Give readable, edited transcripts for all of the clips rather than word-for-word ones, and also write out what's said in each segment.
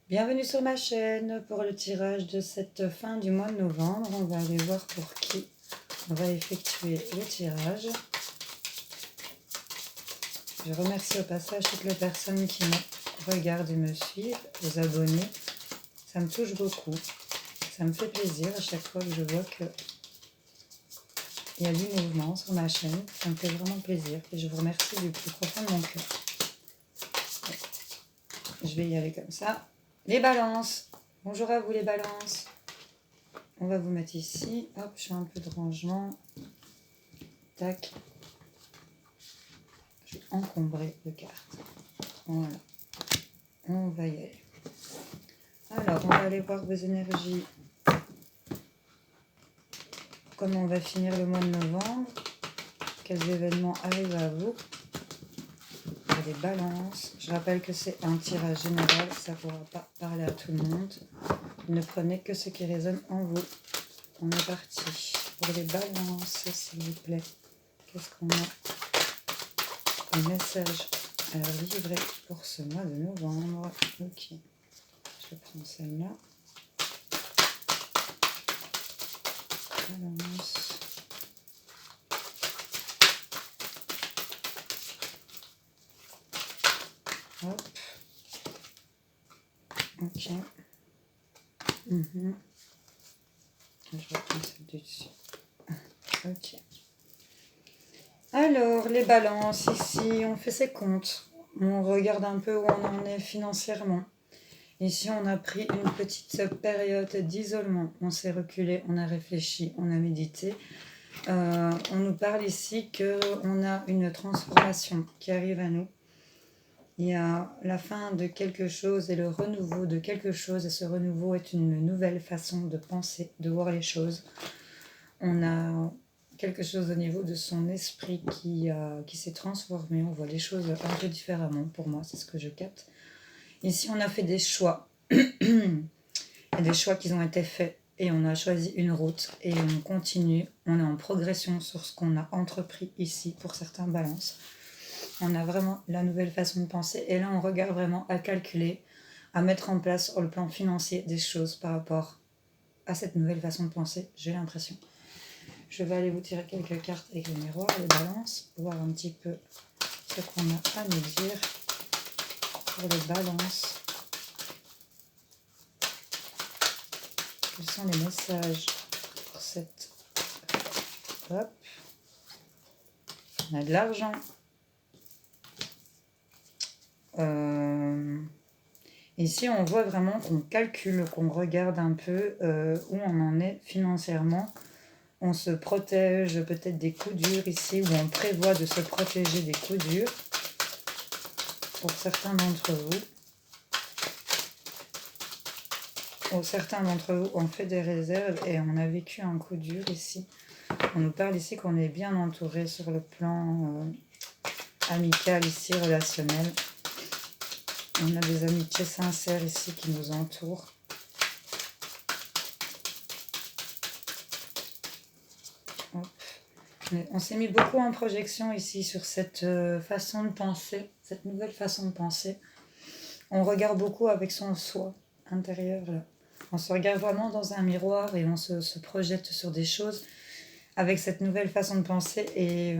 Bienvenue sur ma chaîne pour le tirage de cette fin du mois de novembre. On va aller voir pour qui on va effectuer le tirage. Je remercie au passage toutes les personnes qui me regardent et me suivent, les abonnés. Ça me touche beaucoup. Ça me fait plaisir à chaque fois que je vois qu'il y a du mouvement sur ma chaîne. Ça me fait vraiment plaisir et je vous remercie du plus profond de mon cœur. Je vais y aller comme ça. Les balances. Bonjour à vous les balances. On va vous mettre ici. Hop, je fais un peu de rangement. Tac. Je vais encombrer de cartes. Voilà. On va y aller. Alors, on va aller voir vos énergies. Comment on va finir le mois de novembre. Quels événements arrivent à vous. Des balances. Je rappelle que c'est un tirage général. Ça ne pourra pas parler à tout le monde. Ne prenez que ce qui résonne en vous. On est parti. Pour les balances, s'il vous plaît. Qu'est-ce qu'on a? Un message à livrer pour ce mois de novembre. Ok. Je prends celle-là. Balance. Hop. Ok. Je reprends celle du dessus. Ok. Alors, les balances, ici, on fait ses comptes. On regarde un peu où on en est financièrement. Ici, on a pris une petite période d'isolement. On s'est reculé, on a réfléchi, on a médité. On nous parle ici qu'on a une transformation qui arrive à nous. Il y a la fin de quelque chose et le renouveau de quelque chose. Et ce renouveau est une nouvelle façon de penser, de voir les choses. On a quelque chose au niveau de son esprit qui s'est transformé. On voit les choses un peu différemment. Pour moi, c'est ce que je capte. Ici, on a fait des choix. Il y a des choix qui ont été faits. Et on a choisi une route. Et on continue. On est en progression sur ce qu'on a entrepris ici pour certains balances. On a vraiment la nouvelle façon de penser. Et là, on regarde vraiment à calculer, à mettre en place sur le plan financier des choses par rapport à cette nouvelle façon de penser. J'ai l'impression. Je vais aller vous tirer quelques cartes avec le miroir, les balances, voir un petit peu ce qu'on a à nous dire pour les balances. Quels sont les messages pour cette... Hop. On a de l'argent. Ici, on voit vraiment qu'on calcule, qu'on regarde un peu où on en est financièrement. On se protège peut-être des coups durs ici, ou on prévoit de se protéger des coups durs pour certains d'entre vous. Pour certains d'entre vous, on fait des réserves et on a vécu un coup dur ici. On nous parle ici qu'on est bien entouré sur le plan amical ici, relationnel. On a des amitiés sincères ici qui nous entourent. Hop. On s'est mis beaucoup en projection ici sur cette façon de penser, cette nouvelle façon de penser. On regarde beaucoup avec son soi intérieur. Là. On se regarde vraiment dans un miroir et on se projette sur des choses avec cette nouvelle façon de penser. Et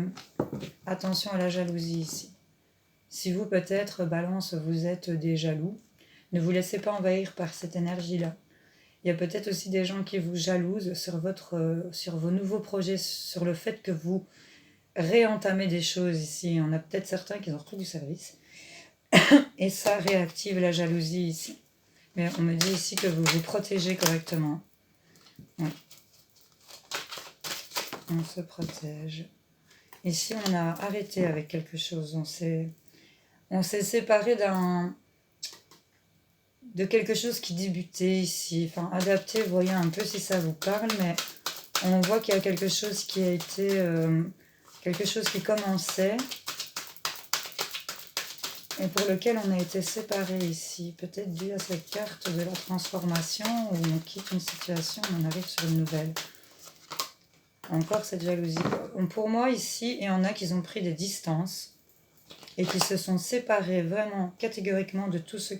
attention à la jalousie ici. Si vous, peut-être, Balance, vous êtes des jaloux, ne vous laissez pas envahir par cette énergie-là. Il y a peut-être aussi des gens qui vous jalousent sur vos nouveaux projets, sur le fait que vous réentamez des choses ici. On a peut-être certains qui ont repris du service. Et ça réactive la jalousie ici. Mais on me dit ici que vous vous protégez correctement. Ouais. On se protège. Ici, on a arrêté avec quelque chose. On s'est séparé de quelque chose qui débutait ici. Enfin, adapté, voyez un peu si ça vous parle, mais on voit qu'il y a quelque chose qui a été... quelque chose qui commençait et pour lequel on a été séparés ici. Peut-être dû à cette carte de la transformation où on quitte une situation et on arrive sur une nouvelle. Encore cette jalousie. Pour moi, ici, il y en a qui ont pris des distances et qui se sont séparés vraiment catégoriquement de tout ce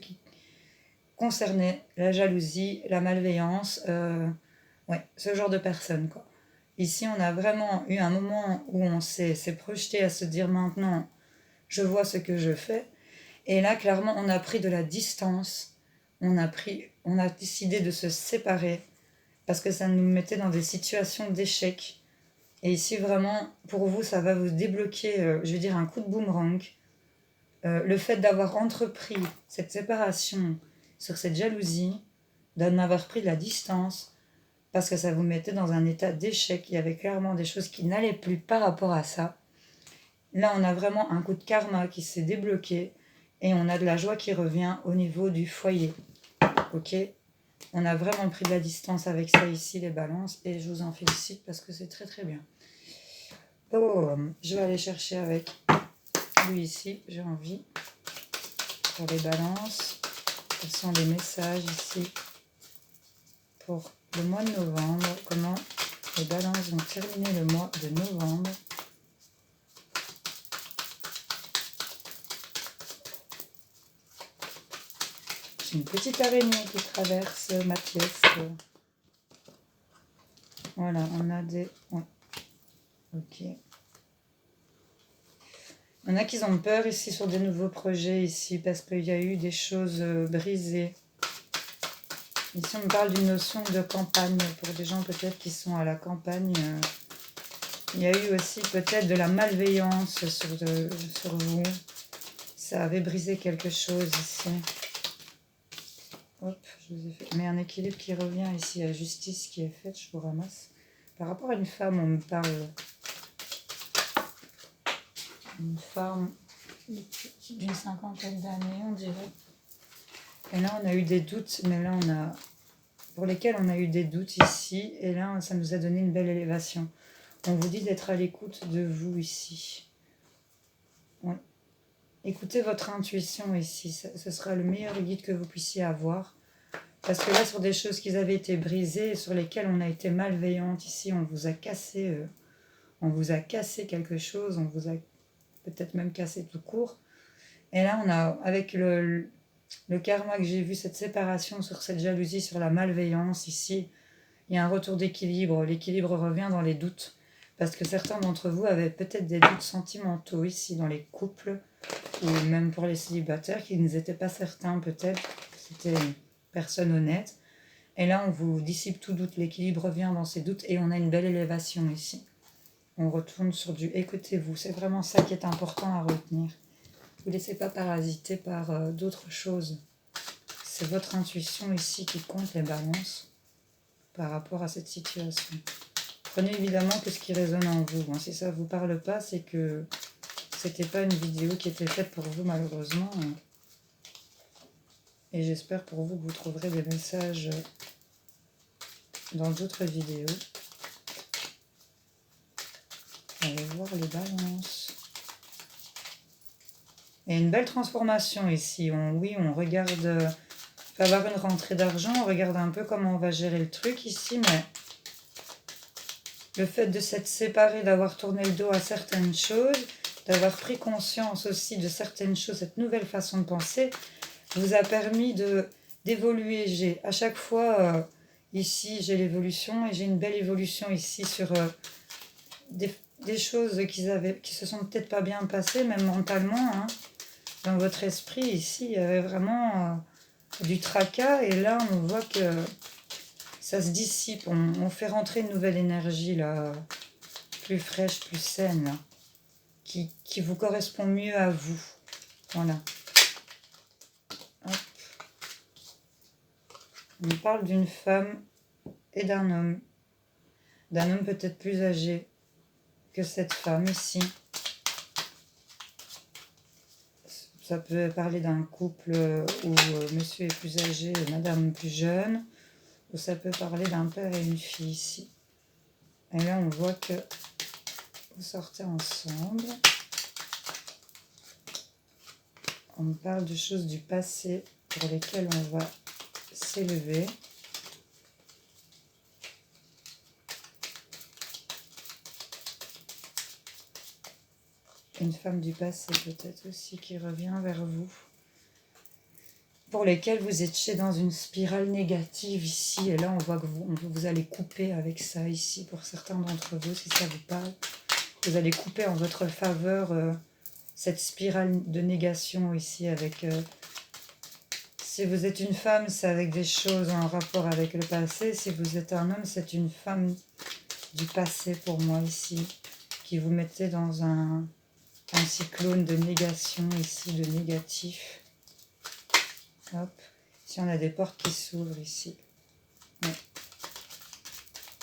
concerné, la jalousie, la malveillance, ouais, ce genre de personnes, quoi. Ici, on a vraiment eu un moment où on s'est projeté à se dire maintenant, je vois ce que je fais. Et là, clairement, on a pris de la distance. On a décidé de se séparer parce que ça nous mettait dans des situations d'échec. Et ici, vraiment, pour vous, ça va vous débloquer, je veux dire, un coup de boomerang. Le fait d'avoir entrepris cette séparation sur cette jalousie, d'en avoir pris de la distance, parce que ça vous mettait dans un état d'échec. Il y avait clairement des choses qui n'allaient plus par rapport à ça. Là, on a vraiment un coup de karma qui s'est débloqué et on a de la joie qui revient au niveau du foyer. Ok? On a vraiment pris de la distance avec ça ici, les balances, et je vous en félicite parce que c'est très très bien. Oh, je vais aller chercher avec lui ici, j'ai envie, pour les balances. Quels sont les messages ici pour le mois de novembre? Comment les balances vont terminer le mois de novembre? J'ai une petite araignée qui traverse ma pièce. Voilà, on a des... Ouais. Ok. Il y en a qui ont peur ici sur des nouveaux projets ici parce qu'il y a eu des choses brisées. Ici, on me parle d'une notion de campagne pour des gens peut-être qui sont à la campagne. Il y a eu aussi peut-être de la malveillance sur vous. Ça avait brisé quelque chose ici. Hop, je vous ai fait... Mais un équilibre qui revient ici, la justice qui est faite, je vous ramasse. Par rapport à une femme, on me parle... Une femme d'une cinquantaine d'années, on dirait. Et là, on a eu des doutes, mais là, pour lesquels on a eu des doutes ici. Et là, ça nous a donné une belle élévation. On vous dit d'être à l'écoute de vous ici. Ouais. Écoutez votre intuition ici. Ce sera le meilleur guide que vous puissiez avoir. Parce que là, sur des choses qui avaient été brisées, sur lesquelles on a été malveillante ici, on vous a cassé quelque chose, on vous a peut-être même cassé tout court. Et là, on a, avec le karma que j'ai vu, cette séparation sur cette jalousie, sur la malveillance ici, il y a un retour d'équilibre. L'équilibre revient dans les doutes. Parce que certains d'entre vous avaient peut-être des doutes sentimentaux ici dans les couples, ou même pour les célibataires qui n'étaient pas certains peut-être que c'était une personne honnête. Et là, on vous dissipe tout doute, l'équilibre revient dans ces doutes et on a une belle élévation ici. On retourne sur du écoutez-vous. C'est vraiment ça qui est important à retenir. Ne vous laissez pas parasiter par d'autres choses. C'est votre intuition ici qui compte, les balances, par rapport à cette situation. Prenez évidemment que ce qui résonne en vous. Si ça ne vous parle pas, c'est que c'était pas une vidéo qui était faite pour vous, malheureusement. Et j'espère pour vous que vous trouverez des messages dans d'autres vidéos. Allez voir les balances. Il y a une belle transformation ici. Oui, on regarde... Il va y avoir une rentrée d'argent. On regarde un peu comment on va gérer le truc ici. Mais le fait de s'être séparé, d'avoir tourné le dos à certaines choses, d'avoir pris conscience aussi de certaines choses, cette nouvelle façon de penser, vous a permis d'évoluer. À chaque fois, ici, j'ai l'évolution et j'ai une belle évolution ici sur des choses qui se sont peut-être pas bien passées, même mentalement. Hein. Dans votre esprit, ici, il y avait vraiment du tracas et là, on voit que ça se dissipe. On fait rentrer une nouvelle énergie, là, plus fraîche, plus saine, là, qui vous correspond mieux à vous. Voilà. Hop. On parle d'une femme et d'un homme. D'un homme peut-être plus âgé que cette femme ici. Ça peut parler d'un couple où monsieur est plus âgé et madame plus jeune. Ou ça peut parler d'un père et une fille ici. Et là, on voit que vous sortez ensemble. On me parle de choses du passé pour lesquelles on va s'élever. Une femme du passé peut-être aussi qui revient vers vous pour lesquels vous étiez dans une spirale négative ici. Et là, on voit que vous allez couper avec ça ici, pour certains d'entre vous, si ça vous parle. Vous allez couper en votre faveur cette spirale de négation ici avec... si vous êtes une femme, c'est avec des choses en rapport avec le passé. Si vous êtes un homme, c'est une femme du passé pour moi ici, qui vous mettait dans un cyclone de négation ici, de négatif. Hop. Si on a des portes qui s'ouvrent ici. Ouais.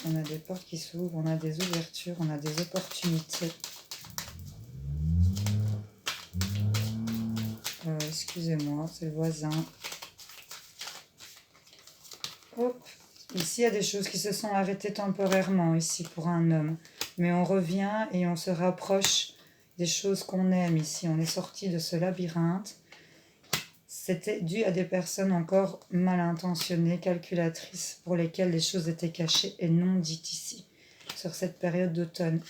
On a des portes qui s'ouvrent, on a des ouvertures, on a des opportunités. Excusez-moi, c'est le voisin. Hop. Ici, il y a des choses qui se sont arrêtées temporairement ici pour un homme. Mais on revient et on se rapproche des choses qu'on aime ici. On est sorti de ce labyrinthe. C'était dû à des personnes encore mal intentionnées, calculatrices, pour lesquelles les choses étaient cachées et non dites ici, sur cette période d'automne.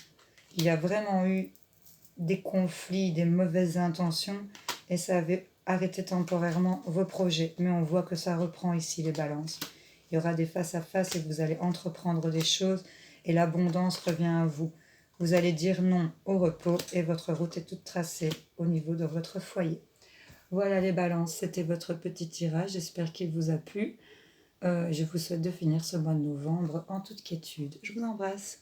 Il y a vraiment eu des conflits, des mauvaises intentions, et ça avait arrêté temporairement vos projets. Mais on voit que ça reprend ici les balances. Il y aura des face-à-face et vous allez entreprendre des choses, et l'abondance revient à vous. Vous allez dire non au repos, et votre route est toute tracée au niveau de votre foyer. Voilà les balances, c'était votre petit tirage, j'espère qu'il vous a plu. Je vous souhaite de finir ce mois de novembre en toute quiétude. Je vous embrasse.